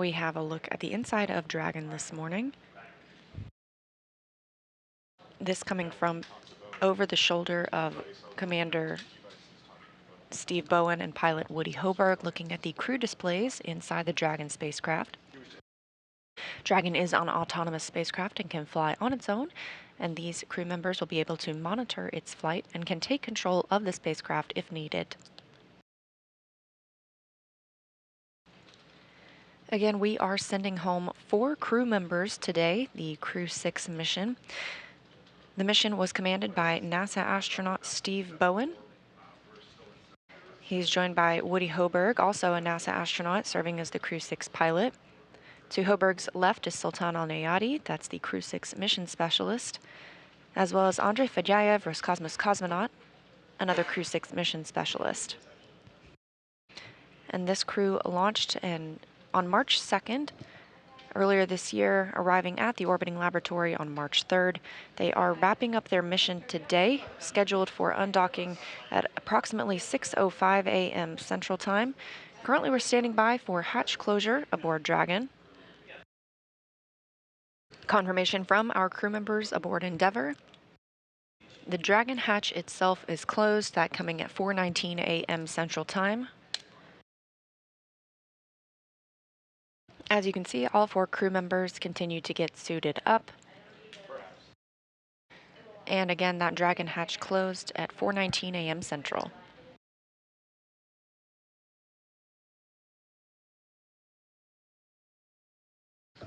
we have a look at the inside of Dragon this morning. This coming from over the shoulder of Commander Steve Bowen and pilot Woody Hoburg, looking at the crew displays inside the Dragon spacecraft. Dragon is an autonomous spacecraft and can fly on its own, and these crew members will be able to monitor its flight and can take control of the spacecraft if needed. Again, we are sending home 4 crew members today, the Crew-6 mission. The mission was commanded by NASA astronaut Steve Bowen. He's joined by Woody Hoburg, also a NASA astronaut, serving as the Crew-6 pilot. To Hoburg's left is Sultan Alneyadi, that's the Crew-6 mission specialist, as well as Andrey Fedyaev, Roscosmos cosmonaut, another Crew-6 mission specialist. And this crew launched on March 2nd, earlier this year, arriving at the orbiting laboratory on March 3rd. They are wrapping up their mission today, scheduled for undocking at approximately 6:05 a.m. Central Time. Currently, we're standing by for hatch closure aboard Dragon. Confirmation from our crew members aboard Endeavour. The Dragon hatch itself is closed, that coming at 4:19 a.m. Central Time. As you can see, all 4 crew members continue to get suited up. And again, that Dragon hatch closed at 4:19 a.m. Central.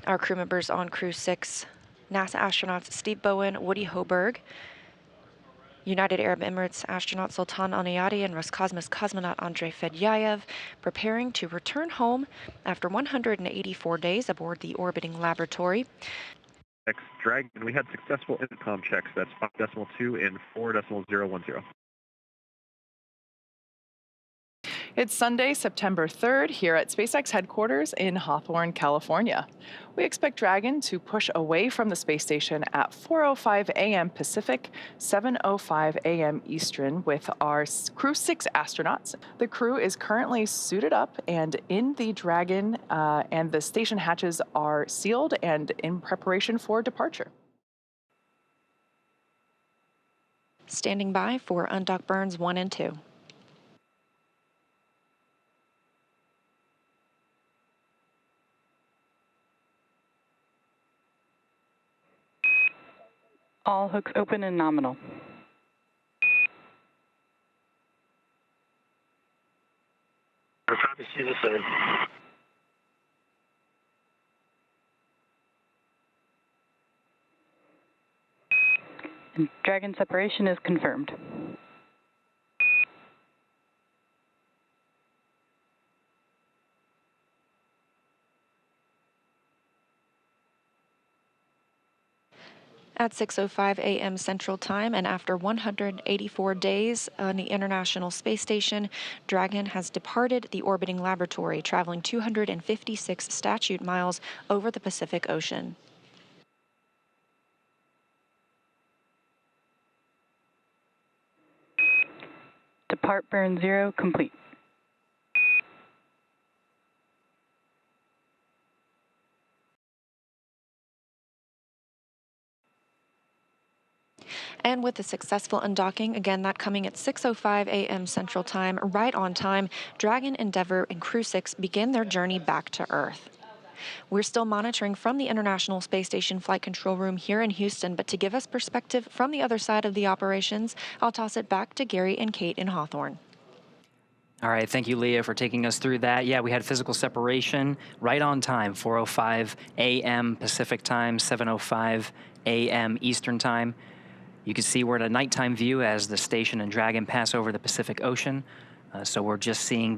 Our crew members on Crew-6, NASA astronauts Steve Bowen, Woody Hoburg, United Arab Emirates astronaut Sultan Alneyadi and Roscosmos cosmonaut Andrey Fedyaev, preparing to return home after 184 days aboard the orbiting laboratory. SpaceX Dragon, we had successful intercom checks. That's 5.2 and 4.010. It's Sunday, September 3rd, here at SpaceX headquarters in Hawthorne, California. We expect Dragon to push away from the space station at 4:05 a.m. Pacific, 7:05 a.m. Eastern with our Crew-6 astronauts. The crew is currently suited up and in the Dragon, and the station hatches are sealed and in preparation for departure. Standing by for undock burns 1 and 2. All hooks open and nominal. Copy, see the same. And Dragon separation is confirmed. At 6:05 a.m. Central Time, and after 184 days on the International Space Station, Dragon has departed the orbiting laboratory, traveling 256 statute miles over the Pacific Ocean. Depart burn 0 complete. And with the successful undocking, again, that coming at 6:05 a.m. Central Time, right on time, Dragon, Endeavour, and Crew-6 begin their journey back to Earth. We're still monitoring from the International Space Station Flight Control Room here in Houston, but to give us perspective from the other side of the operations, I'll toss it back to Gary and Kate in Hawthorne. All right, thank you, Leah, for taking us through that. Yeah, we had physical separation right on time, 4:05 a.m. Pacific time, 7:05 a.m. Eastern time. You can see we're at a nighttime view as the station and Dragon pass over the Pacific Ocean. So we're just seeing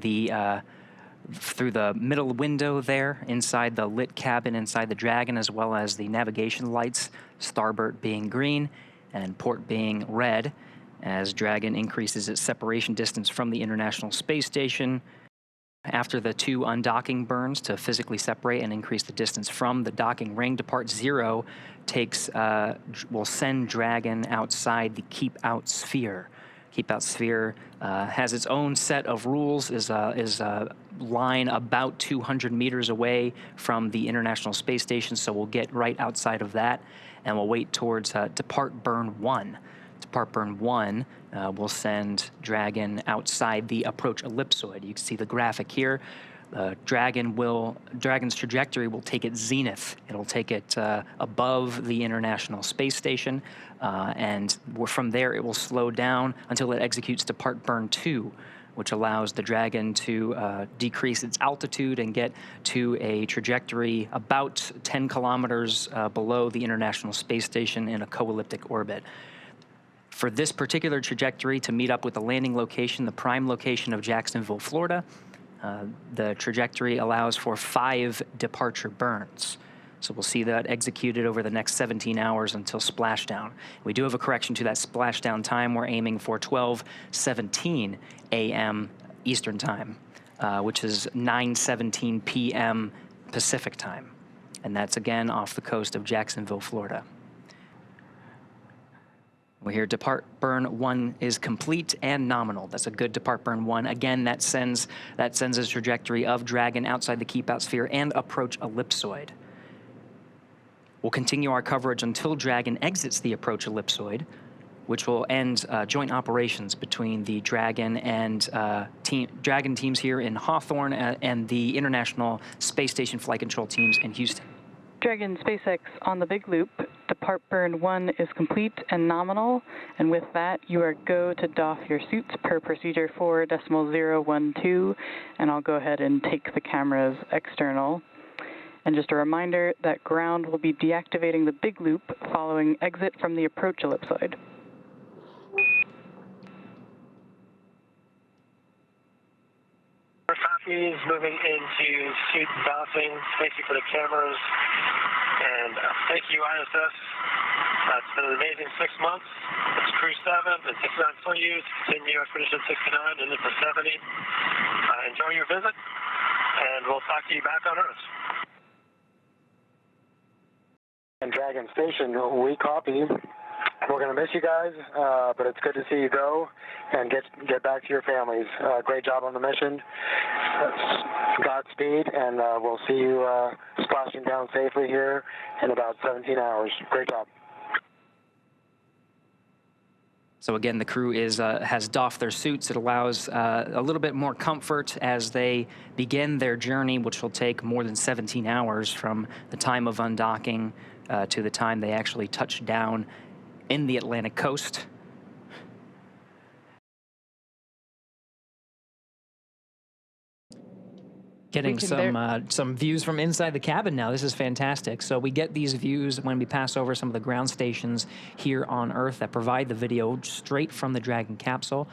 through the middle window there, inside the lit cabin inside the Dragon, as well as the navigation lights, starboard being green and port being red, as Dragon increases its separation distance from the International Space Station. After the 2 undocking burns to physically separate and increase the distance from the docking ring, depart 0 will send Dragon outside the keep out sphere. Keep Out Sphere has its own set of rules, is a line about 200 meters away from the International Space Station, so we'll get right outside of that, and we'll wait towards Depart Burn 1. Depart Burn 1 will send Dragon outside the approach ellipsoid. You can see the graphic here. Dragon's trajectory will take it zenith. It'll take it above the International Space Station, and from there it will slow down until it executes Depart Burn 2, which allows the Dragon to decrease its altitude and get to a trajectory about 10 kilometers below the International Space Station in a co-elliptic orbit. For this particular trajectory to meet up with the landing location, the prime location of Jacksonville, Florida, the trajectory allows for 5 departure burns. So we'll see that executed over the next 17 hours until splashdown. We do have a correction to that splashdown time. We're aiming for 12:17 a.m. Eastern Time, which is 9:17 p.m. Pacific Time. And that's again off the coast of Jacksonville, Florida. We hear Depart Burn 1 is complete and nominal. That's a good Depart Burn 1. Again, that sends a trajectory of Dragon outside the Keep Out Sphere and approach ellipsoid. We'll continue our coverage until Dragon exits the approach ellipsoid, which will end joint operations between the Dragon and Dragon teams here in Hawthorne and the International Space Station Flight Control teams in Houston. Dragon SpaceX on the big loop. Depart Burn 1 is complete and nominal, and with that, you are go to doff your suits per procedure 4.012, and I'll go ahead and take the cameras external. And just a reminder that ground will be deactivating the big loop following exit from the approach ellipsoid. Copies moving into suit doffing, spacing for the cameras, and thank you, ISS. It's been an amazing 6 months. It's Crew-7 and 69 Soyuz, continue Expedition 69 and into 70. Enjoy your visit, and we'll talk to you back on Earth. And Dragon Station, we copy. We're going to miss you guys, but it's good to see you go and get back to your families. Great job on the mission. Godspeed, and we'll see you splashing down safely here in about 17 hours. Great job. So again, the crew has doffed their suits. It allows a little bit more comfort as they begin their journey, which will take more than 17 hours from the time of undocking to the time they actually touch down in the Atlantic coast. Getting some views from inside the cabin now. This is fantastic. So we get these views when we pass over some of the ground stations here on Earth that provide the video straight from the Dragon capsule.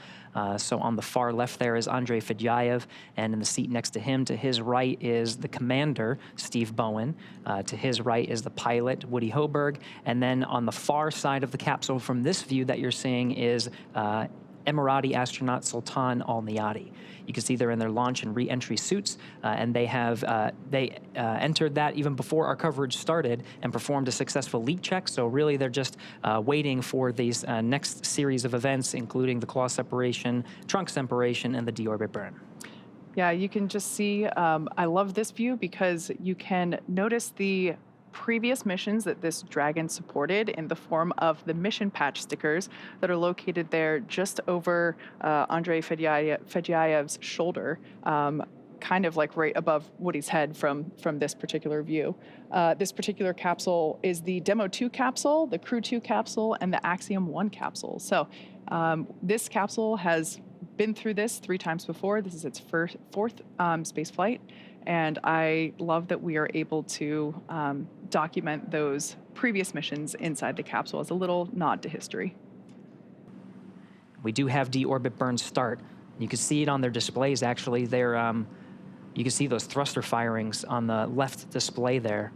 So on the far left there is Andrey Fedyaev, and in the seat next to him, to his right is the commander, Steve Bowen. To his right is the pilot, Woody Hoburg. And then on the far side of the capsule from this view that you're seeing is Emirati astronaut Sultan Alneyadi. You can see they're in their launch and re-entry suits, and they entered that even before our coverage started and performed a successful leak check. So really, they're just waiting for these next series of events, including the claw separation, trunk separation, and the deorbit burn. Yeah, you can just see, I love this view because you can notice the previous missions that this Dragon supported in the form of the mission patch stickers that are located there just over Andrey Fedyaev's shoulder, kind of like right above Woody's head from this particular view. This particular capsule is the Demo 2 capsule, the Crew 2 capsule, and the Axiom 1 capsule. So this capsule has been through this 3 times before. This is its fourth space flight. And I love that we are able to document those previous missions inside the capsule as a little nod to history. We do have deorbit burn start. You can see it on their displays, actually. They're, you can see those thruster firings on the left display there.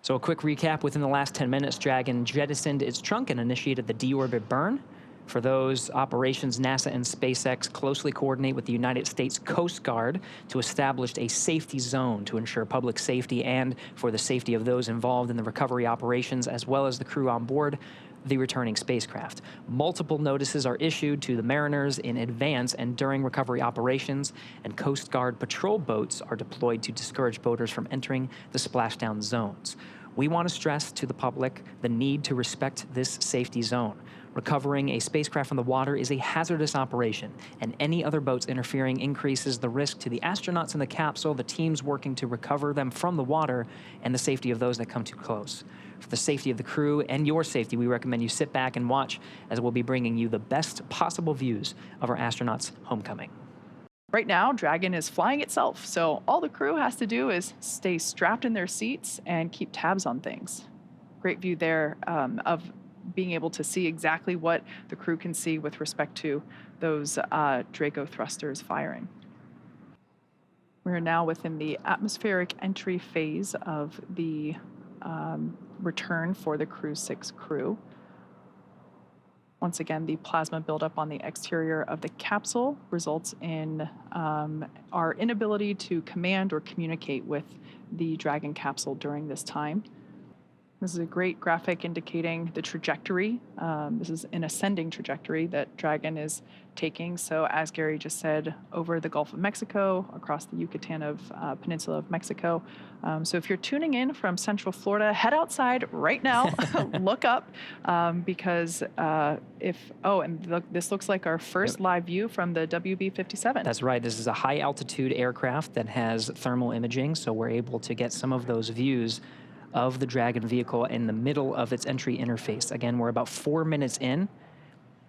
So a quick recap. Within the last 10 minutes, Dragon jettisoned its trunk and initiated the deorbit burn. For those operations, NASA and SpaceX closely coordinate with the United States Coast Guard to establish a safety zone to ensure public safety and for the safety of those involved in the recovery operations, as well as the crew on board the returning spacecraft. Multiple notices are issued to the mariners in advance and during recovery operations, and Coast Guard patrol boats are deployed to discourage boaters from entering the splashdown zones. We want to stress to the public the need to respect this safety zone. Recovering a spacecraft from the water is a hazardous operation, and any other boats interfering increases the risk to the astronauts in the capsule, the teams working to recover them from the water, and the safety of those that come too close. For the safety of the crew and your safety, we recommend you sit back and watch as we'll be bringing you the best possible views of our astronauts' homecoming. Right now, Dragon is flying itself, so all the crew has to do is stay strapped in their seats and keep tabs on things. Great view there of being able to see exactly what the crew can see with respect to those Draco thrusters firing. We're now within the atmospheric entry phase of the return for the Crew-6 crew. Once again, the plasma buildup on the exterior of the capsule results in our inability to command or communicate with the Dragon capsule during this time. This is a great graphic indicating the trajectory. This is an ascending trajectory that Dragon is taking. So as Gary just said, over the Gulf of Mexico, across the Yucatan Peninsula of Mexico. So if you're tuning in from Central Florida, head outside right now, look up, because this looks like our first live view from the WB-57. That's right. This is a high altitude aircraft that has thermal imaging, so we're able to get some of those views of the Dragon vehicle in the middle of its entry interface. Again, we're about 4 minutes in.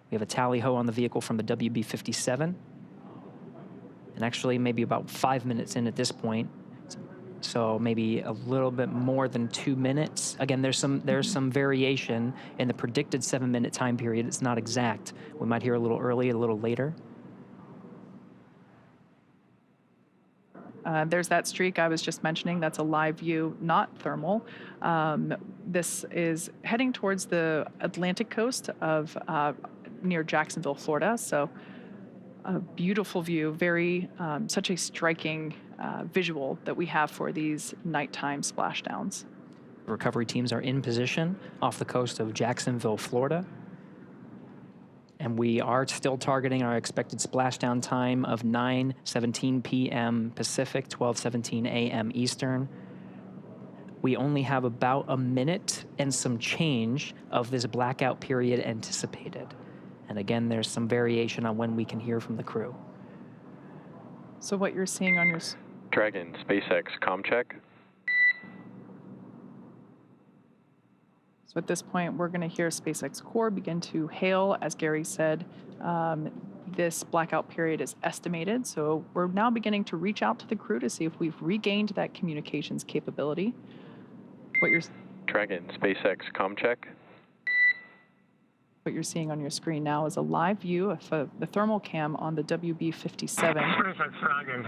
We have a tally-ho on the vehicle from the WB-57. And actually maybe about 5 minutes in at this point. So maybe a little bit more than 2 minutes. Again, there's some variation in the predicted 7-minute time period. It's not exact. We might hear a little early, a little later. There's that streak I was just mentioning. That's a live view, not thermal. This is heading towards the Atlantic coast of near Jacksonville, Florida. So a beautiful view, such a striking visual that we have for these nighttime splashdowns. Recovery teams are in position off the coast of Jacksonville, Florida. And we are still targeting our expected splashdown time of 9:17 p.m. Pacific, 12:17 a.m. Eastern. We only have about a minute and some change of this blackout period anticipated. And again, there's some variation on when we can hear from the crew. So what you're seeing on your... Dragon, SpaceX, comm check. So at this point, we're going to hear SpaceX Core begin to hail. As Gary said, this blackout period is estimated. So we're now beginning to reach out to the crew to see if we've regained that communications capability. Dragon, SpaceX, comm check. What you're seeing on your screen now is a live view of the thermal cam on the WB-57. SpaceX Dragon,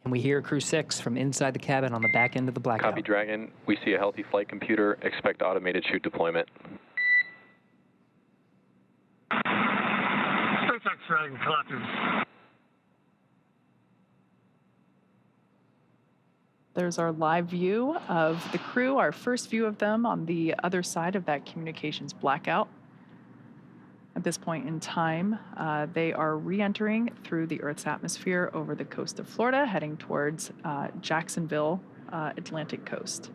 And we hear Crew-6 from inside the cabin on the back end of the blackout. Copy, Dragon. We see a healthy flight computer. Expect automated chute deployment. SpaceX Dragon collected. There's our live view of the crew, our first view of them on the other side of that communications blackout. At this point in time, they are re-entering through the Earth's atmosphere over the coast of Florida, heading towards Jacksonville, Atlantic coast.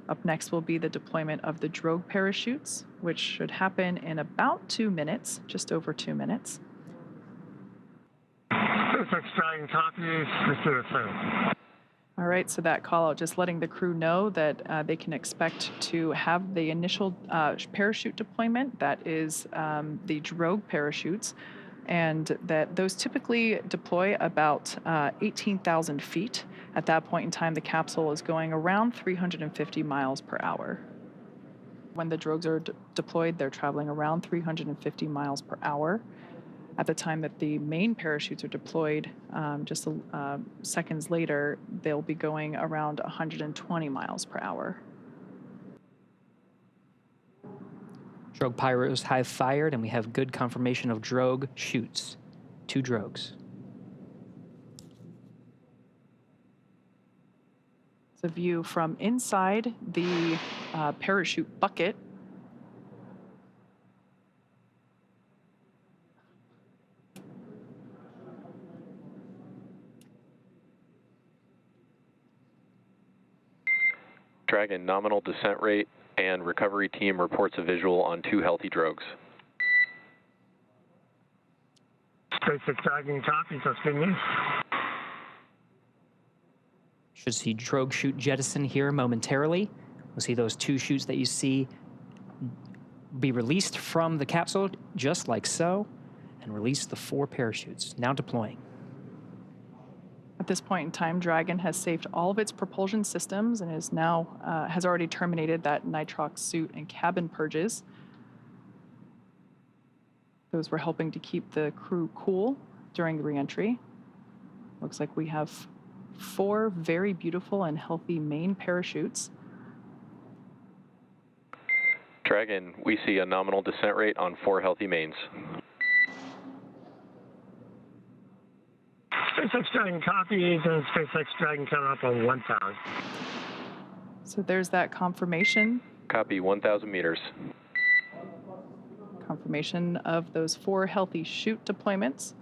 Up next will be the deployment of the drogue parachutes, which should happen in about 2 minutes, just over 2 minutes. SpaceX Dragon copies, receive it through. All right, so that call out, just letting the crew know that they can expect to have the initial parachute deployment, that is the drogue parachutes, and that those typically deploy about 18,000 feet. At that point in time, the capsule is going around 350 miles per hour. When the drogues are deployed, they're traveling around 350 miles per hour. At the time that the main parachutes are deployed, just seconds later, they'll be going around 120 miles per hour. Drogue pyros have fired, and we have good confirmation of drogue shoots. 2 drogues. It's a view from inside the parachute bucket. Dragon, nominal descent rate and recovery team reports a visual on 2 healthy drogues. SpaceX Dragon copies, that's good news. Should see drogue chute jettison here momentarily. We'll see those 2 chutes that you see be released from the capsule, just like so, and release the 4 parachutes, now deploying. At this point in time, Dragon has saved all of its propulsion systems and is now has already terminated that nitrox suit and cabin purges. Those were helping to keep the crew cool during the reentry. Looks like we have 4 very beautiful and healthy main parachutes. Dragon, we see a nominal descent rate on 4 healthy mains. SpaceX Dragon copies, and SpaceX Dragon coming up on 1,000. So there's that confirmation. Copy, 1,000 meters. Confirmation of those 4 healthy chute deployments.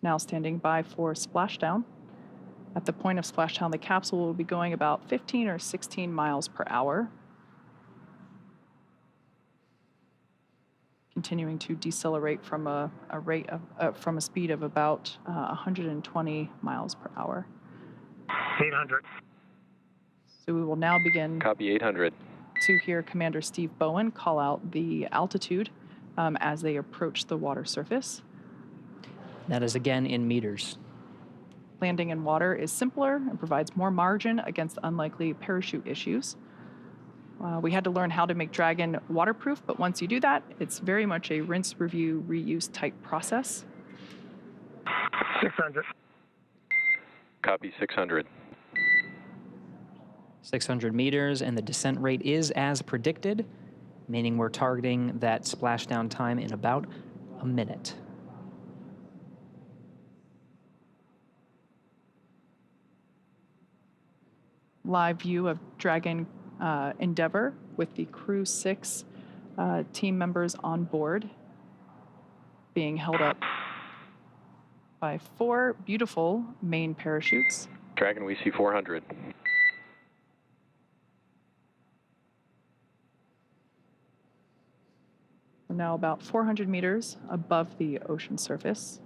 Now standing by for splashdown. At the point of splashdown, the capsule will be going about 15 or 16 miles per hour. Continuing to decelerate from a rate of from a speed of about 120 miles per hour. 800. So we will now begin. Copy, 800. To hear Commander Steve Bowen call out the altitude as they approach the water surface. That is again in meters. Landing in water is simpler and provides more margin against unlikely parachute issues. We had to learn how to make Dragon waterproof, but once you do that, it's very much a rinse, review, reuse type process. 600. Copy, 600. 600 meters, and the descent rate is as predicted, meaning we're targeting that splashdown time in about a minute. Live view of Dragon Endeavour with the Crew-6 team members on board, being held up by 4 beautiful main parachutes. Dragon, we see 400. We're now about 400 meters above the ocean surface.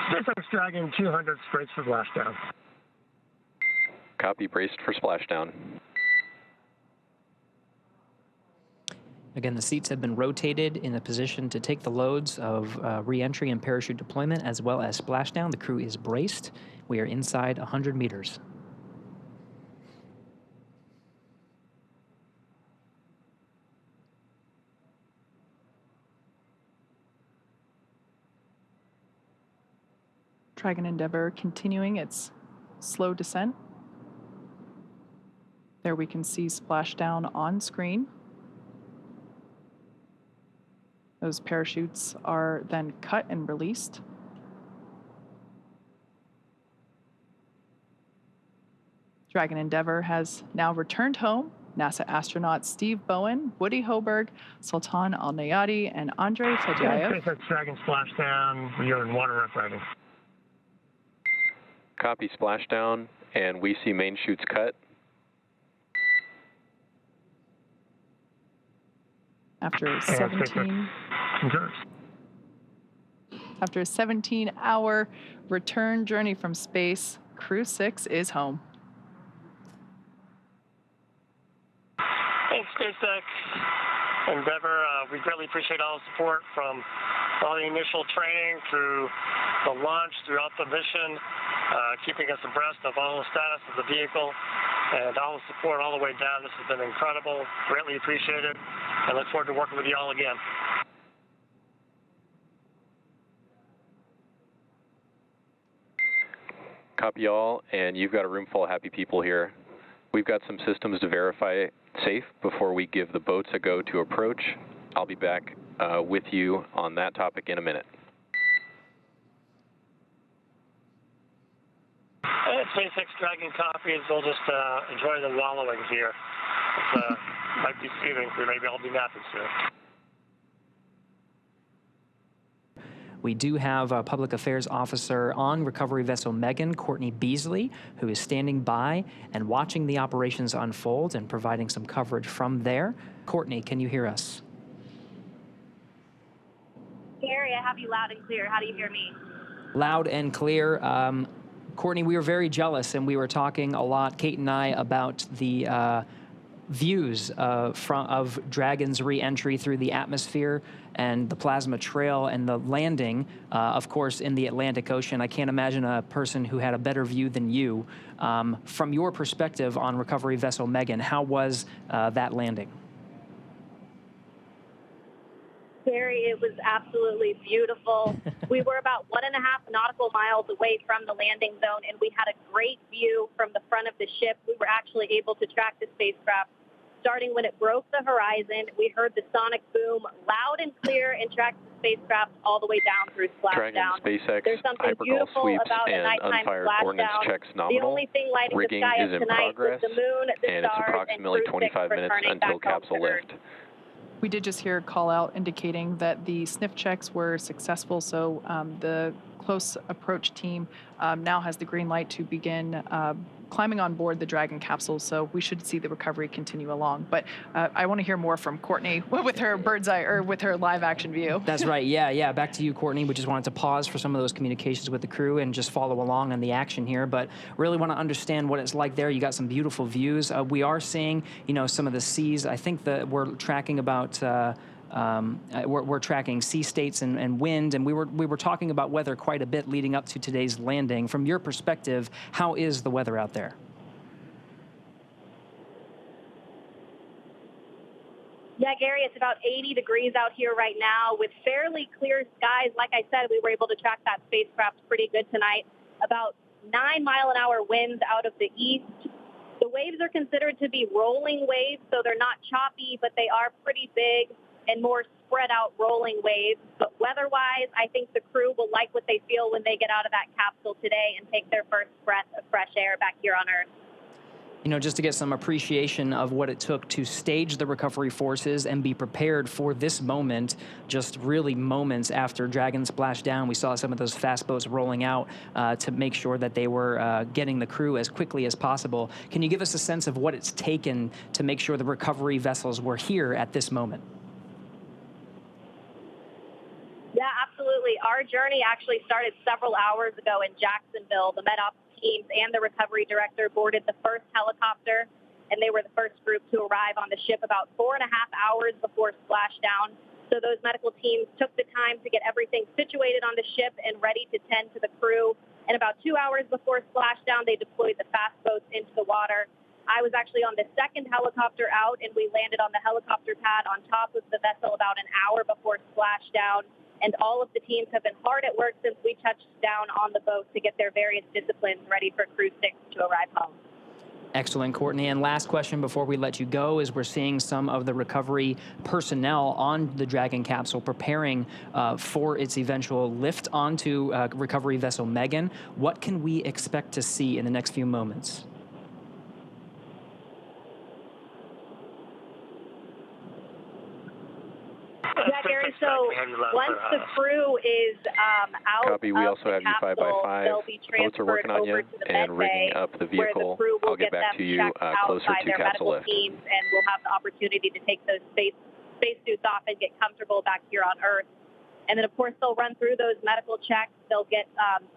SpaceX Dragon 200 braced for splashdown. Copy, braced for splashdown. Again, the seats have been rotated in a position to take the loads of re-entry and parachute deployment as well as splashdown. The crew is braced. We are inside 100 meters. Dragon Endeavour continuing its slow descent. There we can see splashdown on screen. Those parachutes are then cut and released. Dragon Endeavour has now returned home. NASA astronauts Steve Bowen, Woody Hoburg, Sultan Alneyadi, and Andrey Fedyaev. SpaceX Dragon splashdown. We are in water rough riding. Copy, splashdown, and we see main chutes cut. After a 17-hour return journey from space, Crew-6 is home. Thanks, SpaceX Endeavour. We greatly appreciate all the support from all the initial training through the launch, throughout the mission, keeping us abreast of all the status of the vehicle, and all the support all the way down. This has been incredible. Greatly appreciated. I look forward to working with you all again. Copy all, and you've got a room full of happy people here. We've got some systems to verify safe before we give the boats a go to approach. I'll be back with you on that topic in a minute. SpaceX Dragon copies. We'll just enjoy the wallowing here. It might be soothing, so maybe I'll be napping soon. We do have a Public Affairs Officer on Recovery Vessel Megan, Courtney Beasley, who is standing by and watching the operations unfold and providing some coverage from there. Courtney, can you hear us? Gary, I have you loud and clear. How do you hear me? Loud and clear. Courtney, we were very jealous, and we were talking a lot, Kate and I, about the views of Dragon's re-entry through the atmosphere and the plasma trail and the landing, of course, in the Atlantic Ocean. I can't imagine a person who had a better view than you. From your perspective on Recovery Vessel Megan, how was that landing? Gary, it was absolutely beautiful. We were about 1.5 nautical miles away from the landing zone, and we had a great view from the front of the ship. We were actually able to track the spacecraft starting when it broke the horizon. We heard the sonic boom loud and clear and tracked the spacecraft all the way down through splashdown. SpaceX, There's something hypergol beautiful sweeps about a and nighttime unfired ordnance splashdown. checks nominal. The only thing lighting the Rigging sky is up in tonight progress, was the moon, the and it's stars, approximately and Crew-6 25 minutes returning until back home capsule to Earth. lift. We did just hear a call out indicating that the sniff checks were successful, so the close approach team now has the green light to begin climbing on board the Dragon capsule, so we should see the recovery continue along. But I want to hear more from Courtney with her bird's eye, or with her live action view. That's right. Yeah. Back to you, Courtney. We just wanted to pause for some of those communications with the crew and just follow along on the action here. But really want to understand what it's like there. You got some beautiful views. We are seeing, some of the seas. I think that we're tracking about. We're tracking sea states and wind, and we were talking about weather quite a bit leading up to today's landing. From your perspective, how is the weather out there? Yeah, Gary, it's about 80 degrees out here right now with fairly clear skies. Like I said, we were able to track that spacecraft pretty good tonight. About 9-mile-an-hour winds out of the east. The waves are considered to be rolling waves, so they're not choppy, but they are pretty big and more spread out rolling waves. But weather-wise, I think the crew will like what they feel when they get out of that capsule today and take their first breath of fresh air back here on Earth. Just to get some appreciation of what it took to stage the recovery forces and be prepared for this moment, just really moments after Dragon splashed down. We saw some of those fast boats rolling out to make sure that they were getting the crew as quickly as possible. Can you give us a sense of what it's taken to make sure the recovery vessels were here at this moment? Yeah, absolutely. Our journey actually started several hours ago in Jacksonville. The MedOps teams and the recovery director boarded the first helicopter, and they were the first group to arrive on the ship about 4.5 hours before splashdown. So those medical teams took the time to get everything situated on the ship and ready to tend to the crew. And about 2 hours before splashdown, they deployed the fast boats into the water. I was actually on the second helicopter out, and we landed on the helicopter pad on top of the vessel about an hour before splashdown. And all of the teams have been hard at work since we touched down on the boat to get their various disciplines ready for Crew-6 to arrive home. Excellent, Courtney. And last question before we let you go is we're seeing some of the recovery personnel on the Dragon capsule preparing for its eventual lift onto recovery vessel Megan. What can we expect to see in the next few moments? Yeah, Gary, so once the crew is out Copy. We of also the have you 5 by capsule, 5. they'll be Boats are working transferred on you over to the and med rigging bay, up the where the vehicle. crew will I'll get back them to you checked out closer by to their capsule medical lift. teams, and we'll have the opportunity to take those spacesuits off and get comfortable back here on Earth. And then, of course, they'll run through those medical checks. They'll get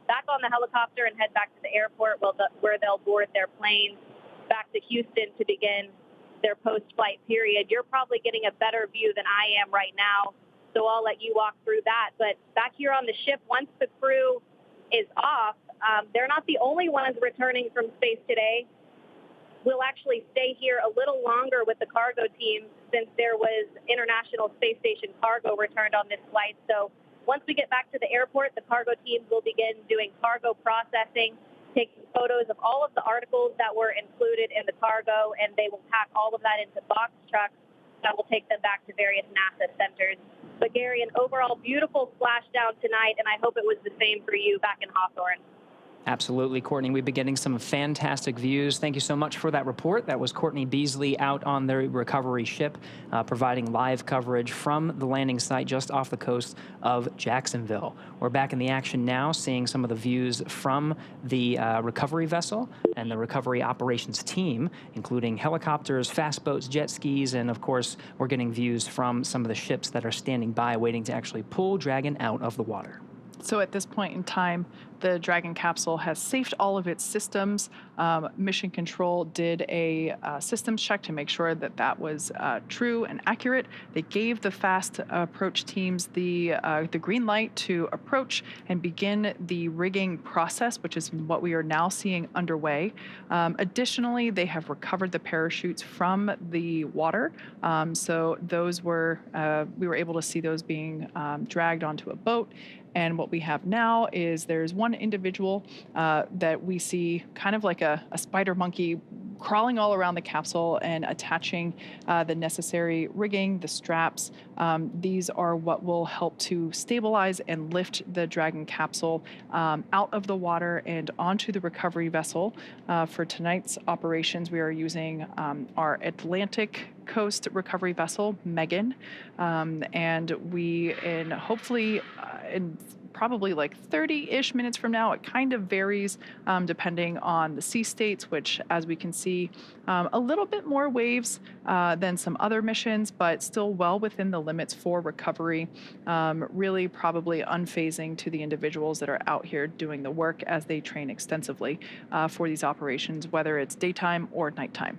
back on the helicopter and head back to the airport where they'll board their planes back to Houston to begin their post-flight period. You're probably getting a better view than I am right now, so I'll let you walk through that. But back here on the ship, once the crew is off, they're not the only ones returning from space today. we'll actually stay here a little longer with the cargo team since there was International Space Station cargo returned on this flight. So once we get back to the airport, the cargo teams will begin doing cargo processing, taking photos of all of the articles that were included in the cargo, and they will pack all of that into box trucks that will take them back to various NASA centers. But Gary, an overall beautiful splashdown tonight, and I hope it was the same for you back in Hawthorne. Absolutely, Courtney. We've been getting some fantastic views. Thank you so much for that report. That was Courtney Beasley out on the recovery ship, providing live coverage from the landing site just off the coast of Jacksonville. We're back in the action now, seeing some of the views from the recovery vessel and the recovery operations team, including helicopters, fast boats, jet skis, and of course, we're getting views from some of the ships that are standing by waiting to actually pull Dragon out of the water. So at this point in time, the Dragon capsule has safed all of its systems. Mission Control did a systems check to make sure that that was true and accurate. They gave the fast approach teams the green light to approach and begin the rigging process, which is what we are now seeing underway. Additionally, they have recovered the parachutes from the water. So those were, we were able to see those being dragged onto a boat. And what we have now is there's one individual that we see kind of like a spider monkey crawling all around the capsule and attaching the necessary rigging, the straps. These are what will help to stabilize and lift the Dragon capsule out of the water and onto the recovery vessel. For tonight's operations, we are using our Atlantic Coast recovery vessel, Megan, and we, in hopefully in probably like 30-ish minutes from now, it kind of varies depending on the sea states, which, as we can see, a little bit more waves than some other missions, but still well within the limits for recovery, really probably unfazing to the individuals that are out here doing the work as they train extensively for these operations, whether it's daytime or nighttime.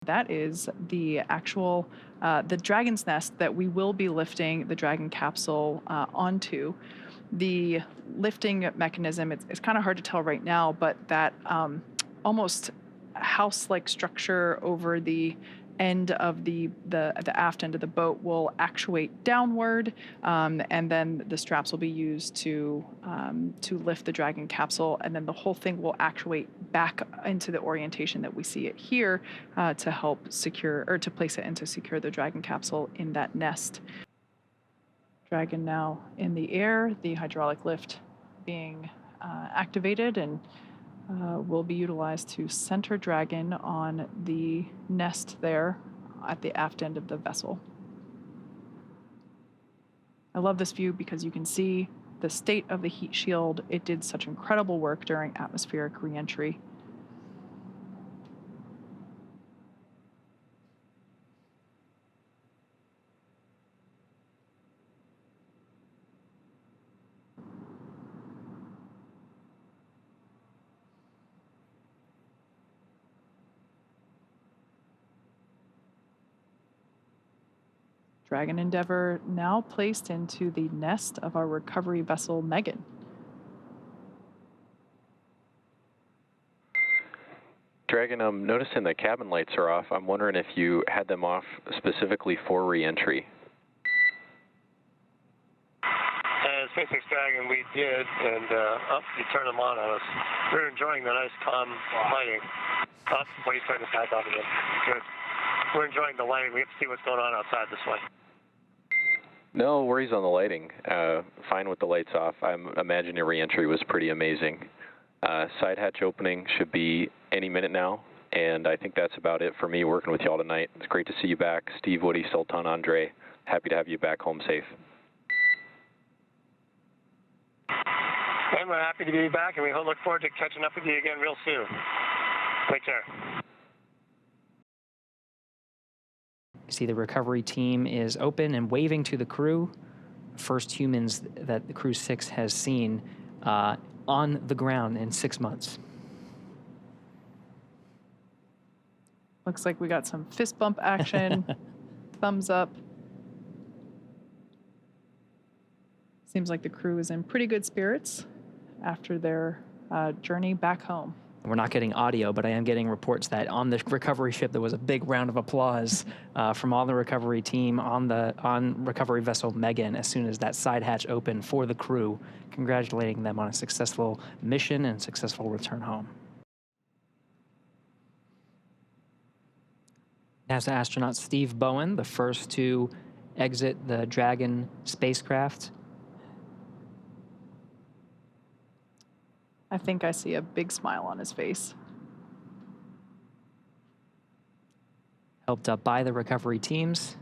That is the actual, the Dragon's nest that we will be lifting the Dragon capsule onto. The lifting mechanism, it's kind of hard to tell right now, but that almost house-like structure over the end of the aft end of the boat will actuate downward, and then the straps will be used to lift the Dragon capsule, and then the whole thing will actuate back into the orientation that we see it here to help secure, or to place it and to secure the Dragon capsule in that nest. Dragon now in the air, the hydraulic lift being activated, and will be utilized to center Dragon on the nest there at the aft end of the vessel. I love this view because you can see the state of the heat shield. It did such incredible work during atmospheric reentry. Dragon Endeavour now placed into the nest of our recovery vessel, Megan. Dragon, I'm noticing the cabin lights are off. I'm wondering if you had them off specifically for re-entry. SpaceX Dragon, we did, and you turned them on us. We were enjoying the nice calm lighting. Wait, you turn the back off again. Good. We're enjoying the lighting. We have to see what's going on outside this way. No worries on the lighting. Fine with the lights off. I imagine your re-entry was pretty amazing. Side hatch opening should be any minute now, and I think that's about it for me working with y'all tonight. It's great to see you back. Steve, Woody, Sultan, Andrey, happy to have you back home safe. And we're happy to be back, and we look forward to catching up with you again real soon. Take care. See, the recovery team is open and waving to the crew. First humans that the Crew-6 has seen on the ground in 6 months. Looks like we got some fist bump action, thumbs up. Seems like the crew is in pretty good spirits after their journey back home. We're not getting audio, but I am getting reports that on the recovery ship there was a big round of applause from all the recovery team on recovery vessel Megan as soon as that side hatch opened for the crew, congratulating them on a successful mission and successful return home. NASA astronaut Steve Bowen, the first to exit the Dragon spacecraft. I think I see a big smile on his face. Helped up by the recovery teams.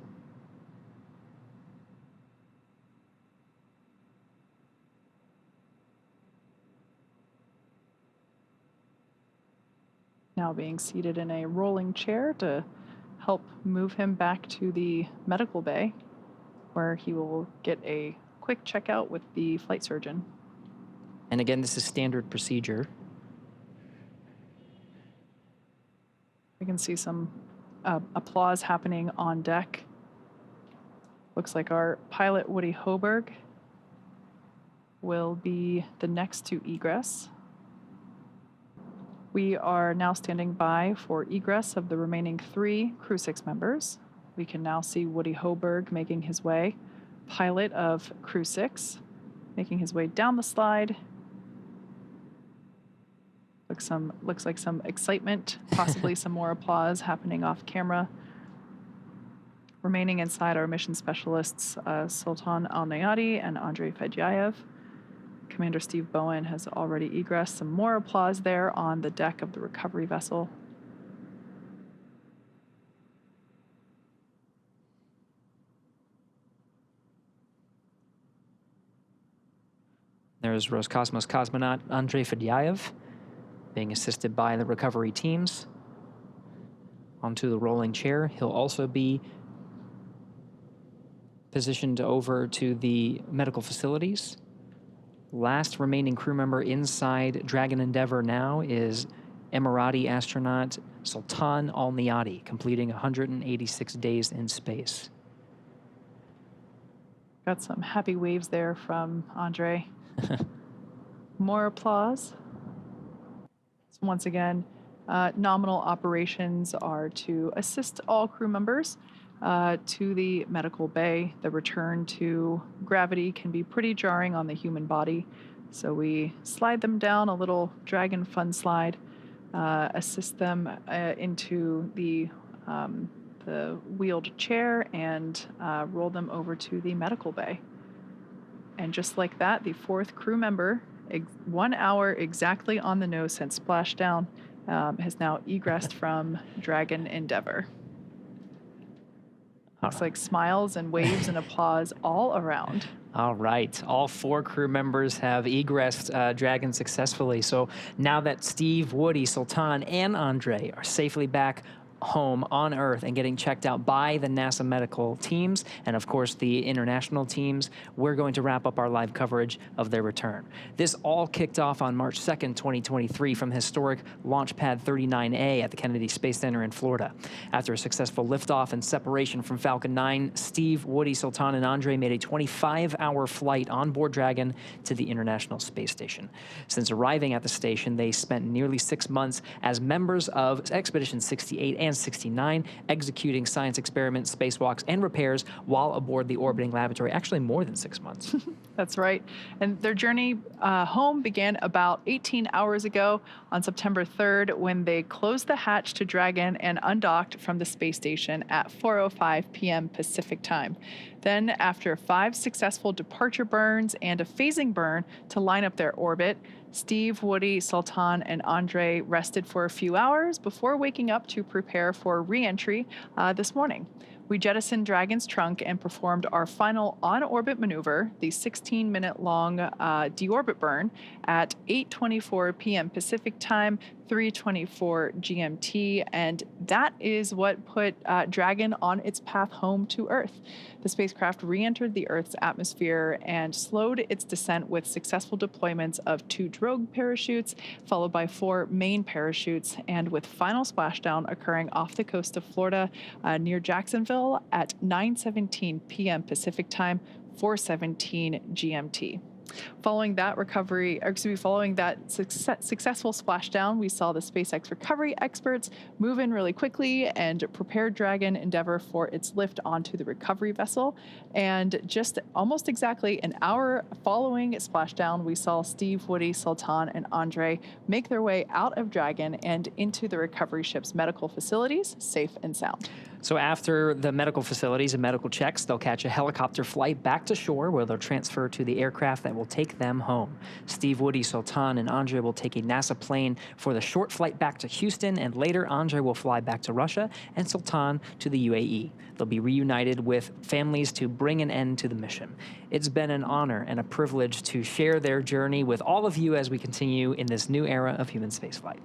Now being seated in a rolling chair to help move him back to the medical bay, where he will get a quick checkout with the flight surgeon. And again, this is standard procedure. We can see some applause happening on deck. Looks like our pilot, Woody Hoburg, will be the next to egress. We are now standing by for egress of the remaining 3 Crew-6 members. We can now see Woody Hoburg making his way, pilot of Crew-6, making his way down the slide. Looks like some excitement, possibly some more applause happening off camera. Remaining inside are mission specialists Sultan Alneyadi and Andrey Fedyaev. Commander Steve Bowen has already egressed. Some more applause there on the deck of the recovery vessel. There's Roscosmos cosmonaut Andrey Fedyaev being assisted by the recovery teams onto the rolling chair. He'll also be positioned over to the medical facilities. Last remaining crew member inside Dragon Endeavour now is Emirati astronaut Sultan Alneyadi, completing 186 days in space. Got some happy waves there from Andrey. More applause. So once again, nominal operations are to assist all crew members to the medical bay. The return to gravity can be pretty jarring on the human body, so we slide them down a little Dragon fun slide, assist them into the wheeled chair, and roll them over to the medical bay. And just like that, the 4th crew member, 1 hour exactly on the nose since splashdown, has now egressed from Dragon Endeavour. Looks like smiles and waves and applause all around. All right. All 4 crew members have egressed Dragon successfully. So now that Steve, Woody, Sultan, and Andrey are safely back home on Earth and getting checked out by the NASA medical teams and, of course, the international teams, we're going to wrap up our live coverage of their return. This all kicked off on March 2nd, 2023 from historic Launch Pad 39A at the Kennedy Space Center in Florida. After a successful liftoff and separation from Falcon 9, Steve, Woody, Sultan, and Andrey made a 25-hour flight on board Dragon to the International Space Station. Since arriving at the station, they spent nearly 6 months as members of Expedition 68 and 69, executing science experiments, spacewalks, and repairs while aboard the orbiting laboratory. Actually, more than 6 months. That's right. And their journey home began about 18 hours ago on September 3rd when they closed the hatch to Dragon and undocked from the space station at 4:05 p.m. Pacific time. Then, after 5 successful departure burns and a phasing burn to line up their orbit, Steve, Woody, Sultan, and Andrey rested for a few hours before waking up to prepare for re-entry this morning. We jettisoned Dragon's trunk and performed our final on-orbit maneuver, the 16-minute-long deorbit burn, at 8:24 p.m. Pacific time, 3:24 GMT, and that is what put Dragon on its path home to Earth. The spacecraft re-entered the Earth's atmosphere and slowed its descent with successful deployments of 2 drogue parachutes, followed by 4 main parachutes, and with final splashdown occurring off the coast of Florida near Jacksonville at 9:17 p.m. Pacific time, 4:17 GMT. Following that successful splashdown, we saw the SpaceX recovery experts move in really quickly and prepare Dragon Endeavour for its lift onto the recovery vessel. And just almost exactly an hour following splashdown, we saw Steve, Woody, Sultan, and Andrey make their way out of Dragon and into the recovery ship's medical facilities, safe and sound. So after the medical facilities and medical checks, they'll catch a helicopter flight back to shore where they'll transfer to the aircraft that will take them home. Steve, Woody, Sultan, and Andrey will take a NASA plane for the short flight back to Houston, and later Andrey will fly back to Russia and Sultan to the UAE. They'll be reunited with families to bring an end to the mission. It's been an honor and a privilege to share their journey with all of you as we continue in this new era of human spaceflight.